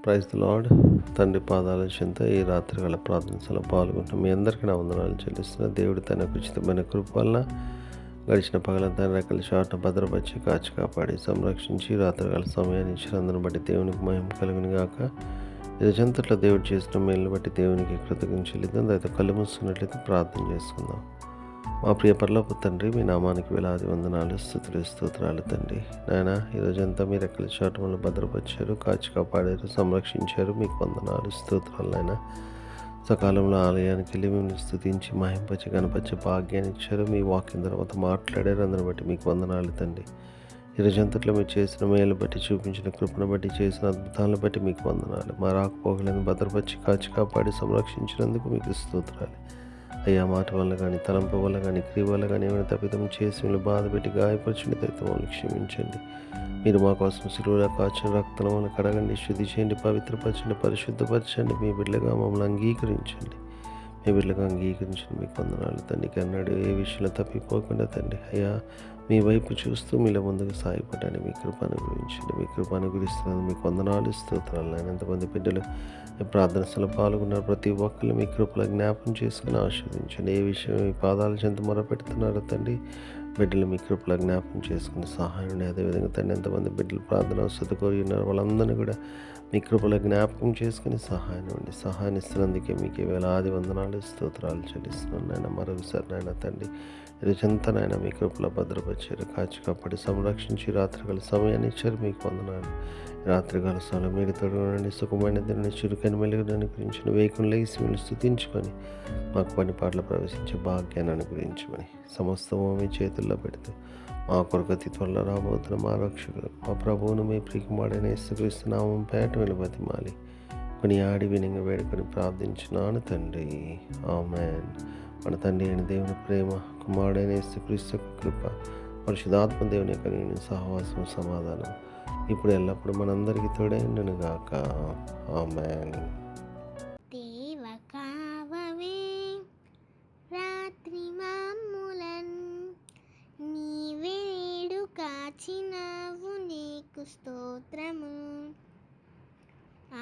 Praise the lord. తండ్రి పాదాల చెంత ఈ రాత్రి గల ప్రార్థనలో పాల్గొంటున్న మీ అందరికీ నా వందనాలు చెల్లిస్తున్న దేవుడు తన ఉచితమైన కృప వలన గడిచిన పగలంతా రెక్కల చాటున భద్రపరిచి కాచి కాపాడి సంరక్షించి రాత్రి గల సమయాన్ని ఇచ్చినందును బట్టి దేవునికి మహిమ కలుగును గాక. ఇదంతట్లో దేవుడు చేసిన మేలును బట్టి దేవునికి కృతజ్ఞత చెల్లిద్దాం. దయతో కళ్ళు మూసుకున్నట్లయితే ప్రార్థన చేసుకుందాం. మా ప్రియ పరలోక తండ్రి, మీ నామానికి వేలాది వందనాలు, స్తుతులు, స్తోత్రాలు తండ్రి. నాయన ఈరోజంతా మీరు ఎక్కల చాటులను భద్రపరిచారు, కాచి కాపాడారు, సంరక్షించారు. మీకు వందనాలు, స్తోత్రాలు. నాయన సకాలంలో ఆలయానికి వెళ్ళి మిమ్మల్ని స్తుతించి మహింపచి కనపరిచే భాగ్యాన్ని ఇచ్చారు. మీ వాక్యం తర్వాత మాట్లాడారు. అందరిని బట్టి మీకు వందనాలు తండ్రి. ఈరోజంతట్లో మీరు చేసిన మేలు బట్టి, చూపించిన కృపను బట్టి, చేసిన అద్భుతాలను బట్టి మీకు వందనాలు. మా రాకపోకలను భద్రపరిచి కాచి కాపాడి సంరక్షించినందుకు మీకు స్తోత్రాలు. అయ్యా, మాట వల్ల కానీ, తలంపు వల్ల కానీ, క్రియ వల్ల కానీ ఏమైనా తప్పిదం చేసి మీరు బాధ పెట్టి గాయపరిచిన దైత్యములను క్షమించండి. మీరు మా కోసం సిలువలో కాచిన రక్తములను కడగండి, శుద్ధి చేయండి, పవిత్రపరచండి, పరిశుద్ధపరచండి. మీ బిడ్డగా మమ్మల్ని అంగీకరించండి. మీ బిడ్డగా అంగీకరించండి. మీకు వందనాలు తండ్రి. అన్నాడు ఏ విషయంలో తప్పిపోకుండా తండ్రి అయ్యా, మీ వైపు చూస్తూ మీలో ముందుకు సాగిపడడానికి మీ కృప అనుగ్రహించండి. మీ కృప అనుగ్రహిస్తున్నందుకు మీకు వందనాలు, స్తోత్రాలు. ఎంతమంది బిడ్డలు ప్రార్థనలో పాల్గొన్నారు, ప్రతి ఒక్కరు మీ కృపలో జ్ఞాపకం చేసుకుని ఆస్వాదించండి. ఏ విషయం మీ పాదాల చెంత మొరపెడుతున్నారో తండ్రి, బిడ్డలు మీ కృపలో జ్ఞాపకం చేసుకుని సహాయం. అదేవిధంగా తండ్రి ఎంతమంది బిడ్డలు ప్రార్థన అవసరం కోరి ఉన్నారు, వాళ్ళందరినీ కూడా మీ కృపలో జ్ఞాపకం చేసుకుని సహాయం ఇవ్వండి. సహాయం ఇస్తున్నందుకే మీకు వేలాది వందనాలు, స్తోత్రాలు చెల్లిస్తున్నాను. నాయన మరొకసారి నాయన తండ్రి, ఈరోజంతా నాయన మీ కృపలో భద్రపరిచారు, కాచి కాపాడి సంరక్షించి రాత్రికాల సమయాన్ని ఇచ్చారు. మీకు వందనాలు. రాత్రికాల సమయం మీరు తొడగండి, సుఖమైన దీనిని చురుకైన మెలుగును అనుగ్రహించిన వేకుని లేచి మీరు స్తుతించుకొని మాకు పని పాటలు ప్రవేశించే భాగ్యాన్ని అనుగ్రహించమని సమస్తము మీ చేతుల్లో పెడుతూ మా కొరకు అతి త్వరలో రాబోతున్న మా రక్షకులు మా ప్రభువును మీ ప్రియకుమారుడైన యేసుక్రీస్తు నామం పేట వెలుబతిమాలి కొని ఆడి వినంగా వేడుకొని ప్రార్థించున్నాను తండ్రి. ఆమేన్. మన తండ్రి అయిన దేవుని ప్రేమ, కుమారుడైన యేసుక్రీస్తు కృప, పరిశుద్ధాత్మ దేవుని యొక్క సహవాసం, సమాధానం ఇప్పుడు ఎల్లప్పుడు మనందరికీ తోడైండును గాక. ఆమేన్. రాత్రి మామూలన్ నీవేడు కాచినావు, నీకు స్తోత్రము.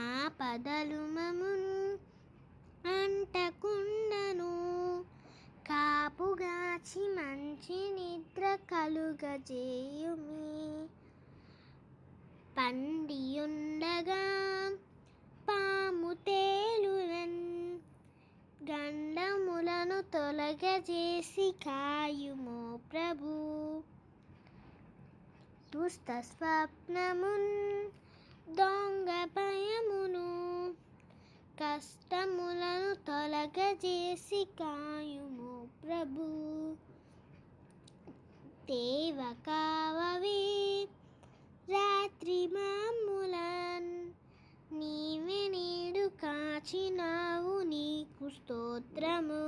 ఆపదలు మమున్ అంటకుండను, కాపుగాచి మంచి నిద్ర కలుగజేయుమి. పండియుండగా పాము తేలునన్, గండములను తొలగజేసి కాయుమో ప్రభు. దుష్ట స్వప్నమున్ దొంగ భయమును, కష్టములను తొలగజేసి కాయుమో ప్రభు. దేవ కావవే రాత్రి మామూలన్, నీవే నేడు కాచినావు, నీకు స్తోత్రము.